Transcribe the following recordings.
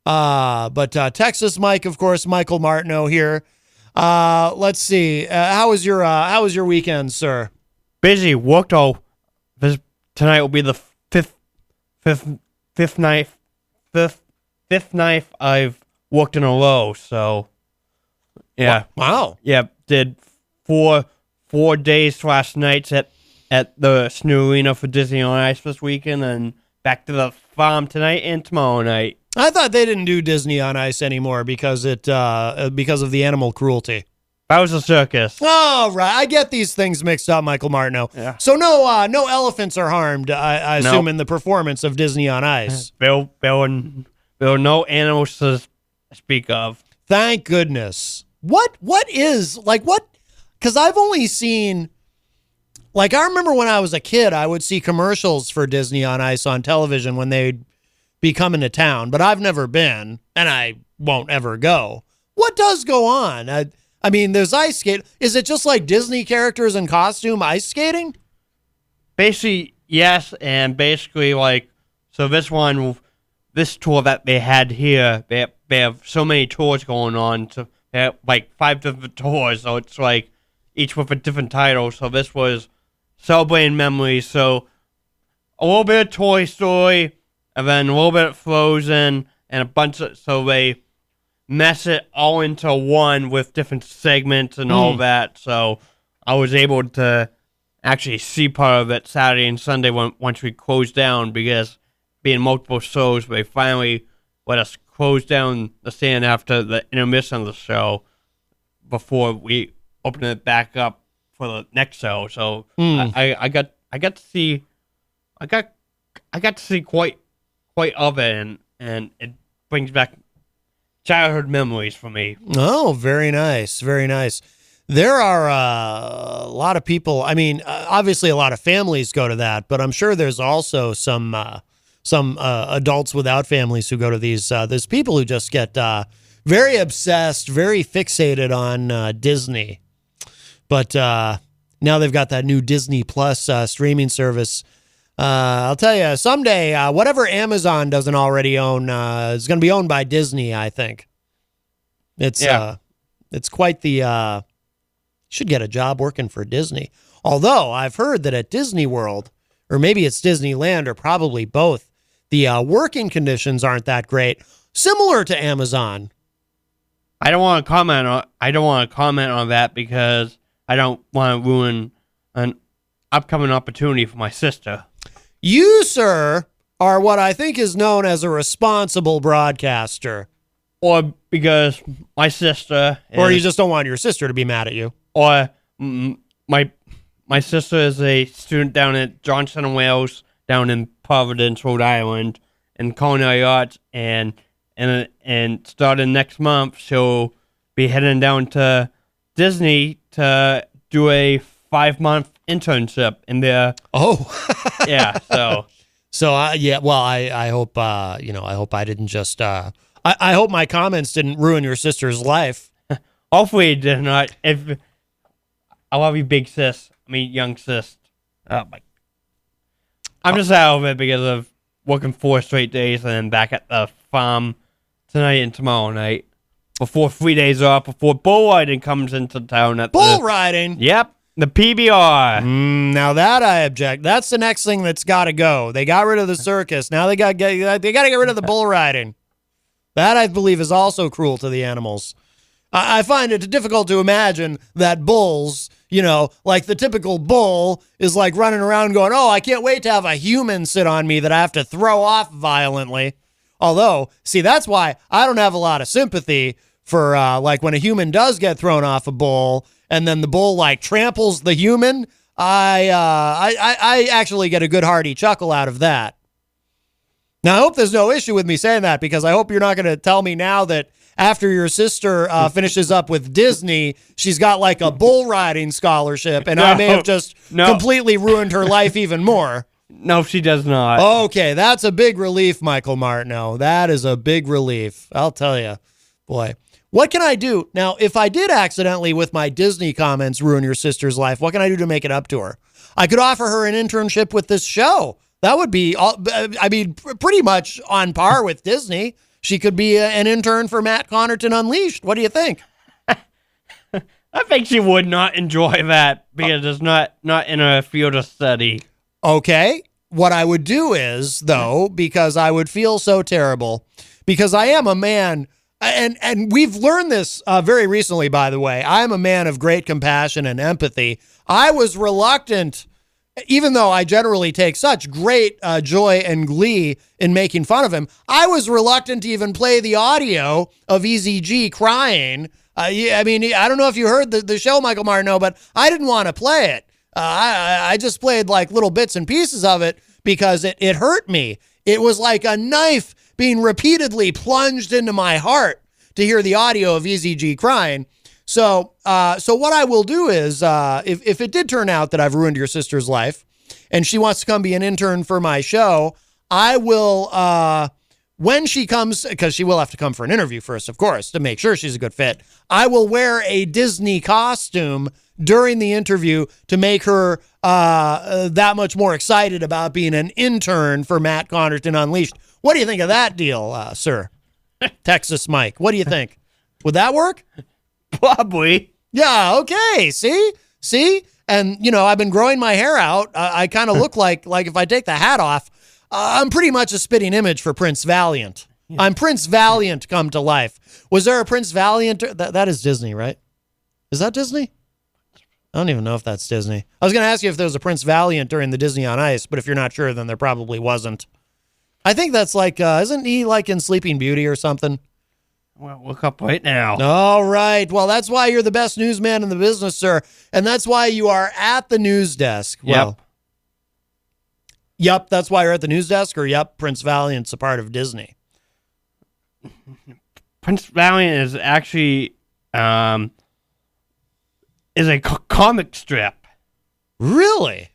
But Texas Mike, of course, Michael Martineau here. Let's see. How was your weekend, sir? Busy. Worked all. Tonight will be the fifth night I've worked in a row. So, yeah. Wow. Yeah. Did four days / nights at the Snow Arena for Disney on Ice this weekend, and back to the farm tonight and tomorrow night. I thought they didn't do Disney on Ice anymore because of the animal cruelty. That was a circus. Oh, right. I get these things mixed up, Michael Martineau. Yeah. So no elephants are harmed, I assume, in the performance of Disney on Ice. There were no animals to speak of. Thank goodness. What is, like, what? Because I've only seen, like, I remember when I was a kid, I would see commercials for Disney on Ice on television when they'd be coming to town, but I've never been, and I won't ever go. What does go on? I mean, there's ice skate. Is it just like Disney characters in costume ice skating? Basically, yes, and basically, like, so this tour that they had here, they have so many tours going on, so they have like 5 different tours, so it's like each with a different title. So this was Celebrating Memories, so a little bit of Toy Story, and then a little bit of Frozen, and a bunch of, so they mess it all into one with different segments and all that. So I was able to actually see part of it Saturday and Sunday once we closed down, because being multiple shows, they finally let us close down the stand after the intermission of the show before we opened it back up for the next show. So I got to see quite of it, and it brings back childhood memories for me. Oh, very nice. Very nice. There are a lot of people. I mean, obviously a lot of families go to that, but I'm sure there's also some adults without families who go to these. There's people who just get very obsessed, very fixated on Disney. But now they've got that new Disney Plus streaming service. I'll tell you, someday, whatever Amazon doesn't already own is going to be owned by Disney, I think. It's quite the... should get a job working for Disney. Although, I've heard that at Disney World, or maybe it's Disneyland, or probably both, the working conditions aren't that great. Similar to Amazon. I don't want to comment on that because I don't want to ruin an upcoming opportunity for my sister. You, sir, are what I think is known as a responsible broadcaster. Or because my sister... Or you just don't want your sister to be mad at you. Or my sister is a student down at Johnson & Wales, down in Providence, Rhode Island, in culinary arts, and starting next month, she'll be heading down to Disney to do a 5-month internship in there. Oh, yeah. Yeah. Well, I hope I hope I didn't just I hope my comments didn't ruin your sister's life. Hopefully it did not. If I love you, big sis. I mean, young sis. Oh my! I'm just out of it because of working 4 straight days and then back at the farm tonight and tomorrow night. Before 3 days off, before bull riding comes into town. Bull riding? Yep. The PBR. Now that I object. That's the next thing that's got to go. They got rid of the circus. Now they got to get rid of the bull riding. That, I believe, is also cruel to the animals. I find it difficult to imagine that bulls, like the typical bull is like running around going, oh, I can't wait to have a human sit on me that I have to throw off violently. Although, see, that's why I don't have a lot of sympathy for like when a human does get thrown off a bull and then the bull like tramples the human. I actually get a good hearty chuckle out of that. Now, I hope there's no issue with me saying that, because I hope you're not going to tell me now that after your sister finishes up with Disney, she's got like a bull riding scholarship, and I may have just completely ruined her life even more. No, she does not. Okay, that's a big relief, Michael Martineau. That is a big relief. I'll tell you. Boy, what can I do? Now, if I did accidentally, with my Disney comments, ruin your sister's life, what can I do to make it up to her? I could offer her an internship with this show. That would be, pretty much on par with Disney. she could be an intern for Matt Connarton Unleashed. What do you think? I think she would not enjoy that because it's not in her field of study. Okay. What I would do is, though, because I would feel so terrible, because I am a man, and we've learned this very recently, by the way. I am a man of great compassion and empathy. I was reluctant, even though I generally take such great joy and glee in making fun of him, I was reluctant to even play the audio of EZG crying. I mean, I don't know if you heard the show, Michael Martineau, but I didn't want to play it. I just played like little bits and pieces of it because it hurt me. It was like a knife being repeatedly plunged into my heart to hear the audio of EZG crying. So what I will do is, if it did turn out that I've ruined your sister's life and she wants to come be an intern for my show, I will, when she comes, because she will have to come for an interview first, of course, to make sure she's a good fit, I will wear a Disney costume during the interview to make her that much more excited about being an intern for Matt Connarton Unleashed. What do you think of that deal, sir? Texas Mike, what do you think? Would that work? Probably. Yeah, okay. See? And, you know, I've been growing my hair out. I kind of look like if I take the hat off, I'm pretty much a spitting image for Prince Valiant. Yeah. I'm Prince Valiant come to life. Was there a Prince Valiant? That is Disney, right? Is that Disney? I don't even know if that's Disney. I was going to ask you if there was a Prince Valiant during the Disney on Ice, but if you're not sure, then there probably wasn't. I think that's like, isn't he like in Sleeping Beauty or something? Well, look up right now. All right. Well, that's why you're the best newsman in the business, sir. And that's why you are at the news desk. Well, yep, that's why you're at the news desk, or yep, Prince Valiant's a part of Disney. Prince Valiant is actually is a comic strip. Really?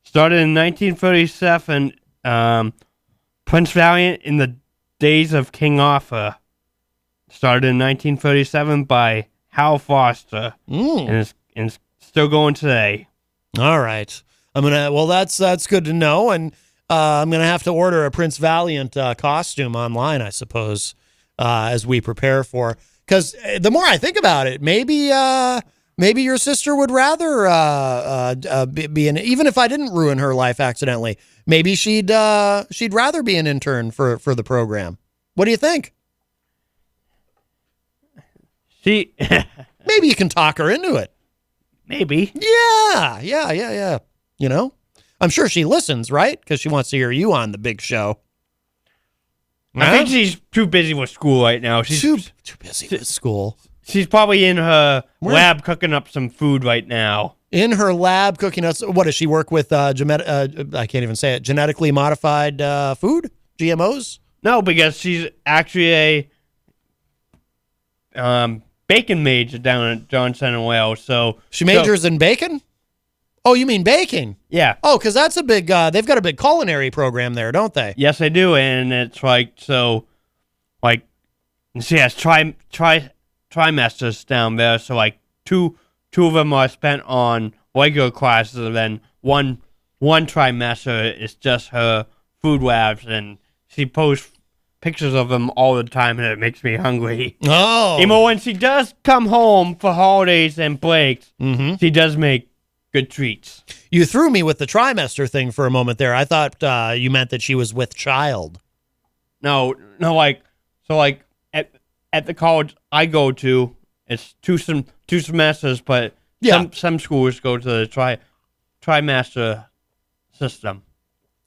Started in 1937. Prince Valiant in the Days of King Arthur. Started in 1937 by Hal Foster, and is still going today. All right. Well, that's good to know, and I'm gonna have to order a Prince Valiant costume online, I suppose, as we prepare for. Because the more I think about it, maybe your sister would rather be an, even if I didn't ruin her life accidentally, maybe she'd rather be an intern for the program. What do you think? Maybe you can talk her into it. Maybe. Yeah. You know, I'm sure she listens, right? Because she wants to hear you on the big show. I think she's too busy with school right now. She's too busy with school. She's probably in her lab cooking up some food right now. In her lab cooking up. What does she work with? I can't even say it. Genetically modified food, GMOs. No, because she's actually a bacon major down at Johnson and Wales. So she majors in bacon. Oh, you mean baking? Yeah. Oh, because that's a big. They've got a big culinary program there, don't they? Yes, they do, and it's like so, like she has trimesters down there. So like two of them are spent on regular classes, and then one trimester is just her food labs, and she posts pictures of them all the time, and it makes me hungry. Oh. Even when she does come home for holidays and breaks, she does make good treats. You threw me with the trimester thing for a moment there. I thought you meant that she was with child. No, like at the college I go to, it's two semesters, but some schools go to the trimester system.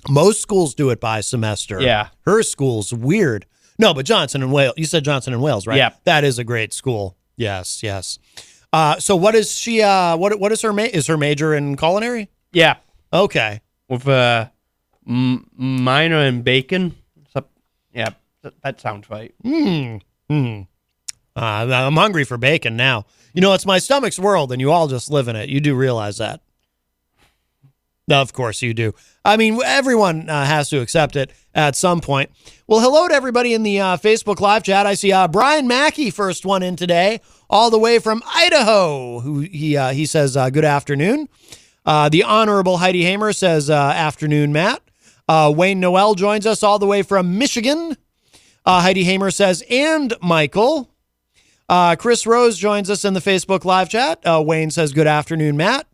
Most schools do it by semester. Yeah. Her school's weird. No, but Johnson and Wales. You said Johnson and Wales, right? Yeah. That is a great school. Yes. So what is she? What is her is her major in culinary? Yeah. Okay. With a minor in bacon. So, yeah, that sounds right. I'm hungry for bacon now. You know, it's my stomach's world, and you all just live in it. You do realize that. No, of course you do. I mean, everyone has to accept it at some point. Well, hello to everybody in the Facebook live chat. I see Brian Mackey, first one in today, all the way from Idaho. Who he says good afternoon. The Honorable Heidi Hamer says afternoon, Matt. Wayne Noel joins us all the way from Michigan. Heidi Hamer says, and Michael. Chris Rose joins us in the Facebook live chat. Wayne says, good afternoon, Matt.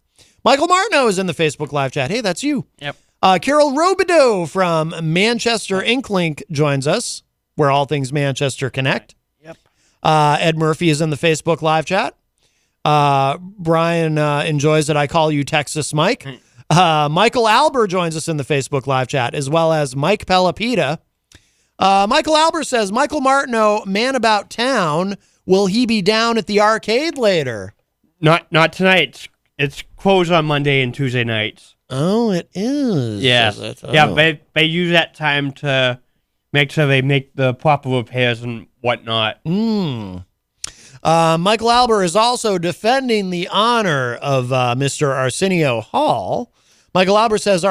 Michael Martineau is in the Facebook live chat. Hey, that's you. Yep. Carol Robideau from Manchester Inklink joins us, where all things Manchester connect. Yep. Ed Murphy is in the Facebook live chat. Brian enjoys that I call you Texas Mike. Michael Alber joins us in the Facebook live chat, as well as Mike Pelopita. Michael Alber says, Michael Martineau, man about town. Will he be down at the arcade later? Not tonight. It's closed on Monday and Tuesday nights. Oh, it is. Yes. Is it? Oh. Yeah, they use that time to make sure they make the proper repairs and whatnot. Michael Alber is also defending the honor of Mr. Arsenio Hall. Michael Alber says,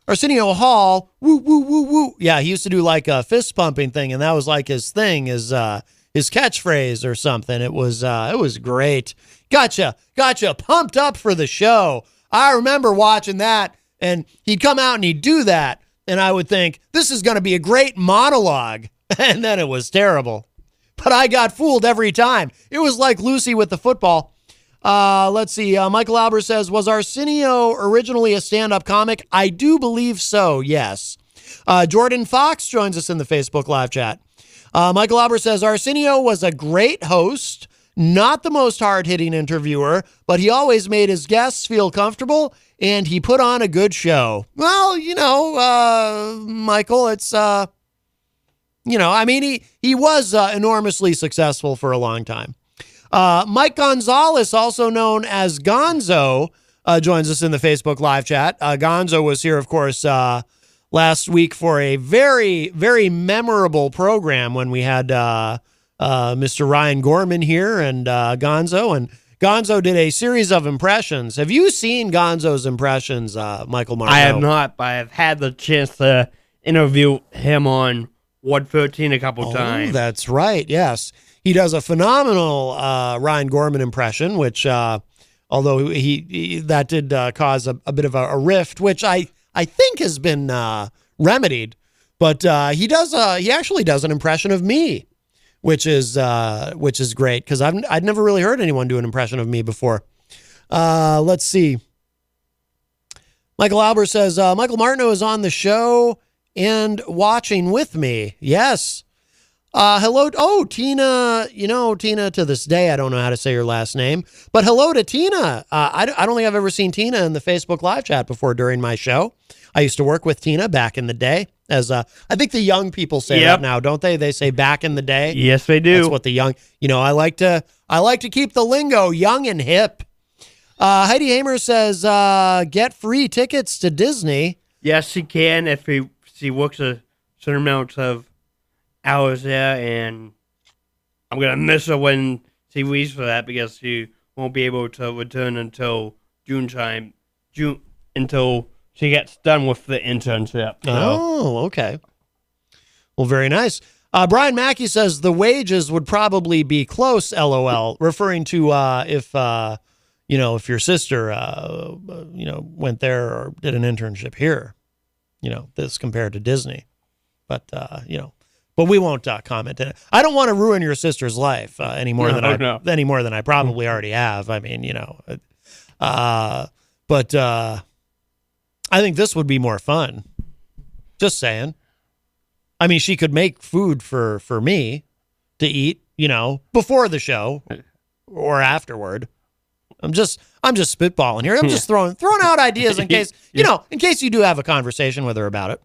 Arsenio Hall, woo, woo, woo, woo. Yeah, he used to do like a fist pumping thing, and that was like his thing, his catchphrase or something. It was great. Gotcha. Pumped up for the show. I remember watching that, and he'd come out and he'd do that, and I would think, this is going to be a great monologue. And then it was terrible. But I got fooled every time. It was like Lucy with the football. Let's see. Michael Albert says, was Arsenio originally a stand-up comic? I do believe so, yes. Jordan Fox joins us in the Facebook live chat. Michael Albert says, Arsenio was a great host, not the most hard-hitting interviewer, but he always made his guests feel comfortable, and he put on a good show. Well, Michael, it's... he was enormously successful for a long time. Mike Gonzalez, also known as Gonzo, joins us in the Facebook live chat. Gonzo was here, of course, last week for a very, very memorable program when we had Mr. Ryan Gorman here and Gonzo. And Gonzo did a series of impressions. Have you seen Gonzo's impressions, Michael Martineau? I have not, but I've had the chance to interview him on 113 a couple times. That's right. Yes. He does a phenomenal Ryan Gorman impression, which, although he that did cause a bit of a rift, which I think has been remedied. But he actually does an impression of me, which is great because I'd never really heard anyone do an impression of me before. Let's see. Michael Albert says Michael Martineau is on the show and watching with me. Yes. Hello. Oh, Tina, Tina, to this day, I don't know how to say your last name, but hello to Tina. I don't think I've ever seen Tina in the Facebook live chat before during my show. I used to work with Tina back in the day as I think the young people say that now, don't they? They say back in the day. Yes, they do. That's what the young, I like to keep the lingo young and hip. Heidi Hamer says, get free tickets to Disney. Yes, she can if she works a certain amount of hours there, and I'm going to miss her when she leaves for that because she won't be able to return until until she gets done with the internship. So. Oh, okay. Well, very nice. Brian Mackey says the wages would probably be close, LOL, referring to if your sister, went there or did an internship here, this compared to Disney. But, but we won't comment. I don't want to ruin your sister's life any more than I probably already have. I mean, but I think this would be more fun. Just saying. I mean, she could make food for me to eat, before the show or afterward. I'm just spitballing here. I'm just throwing out ideas in case, in case you do have a conversation with her about it.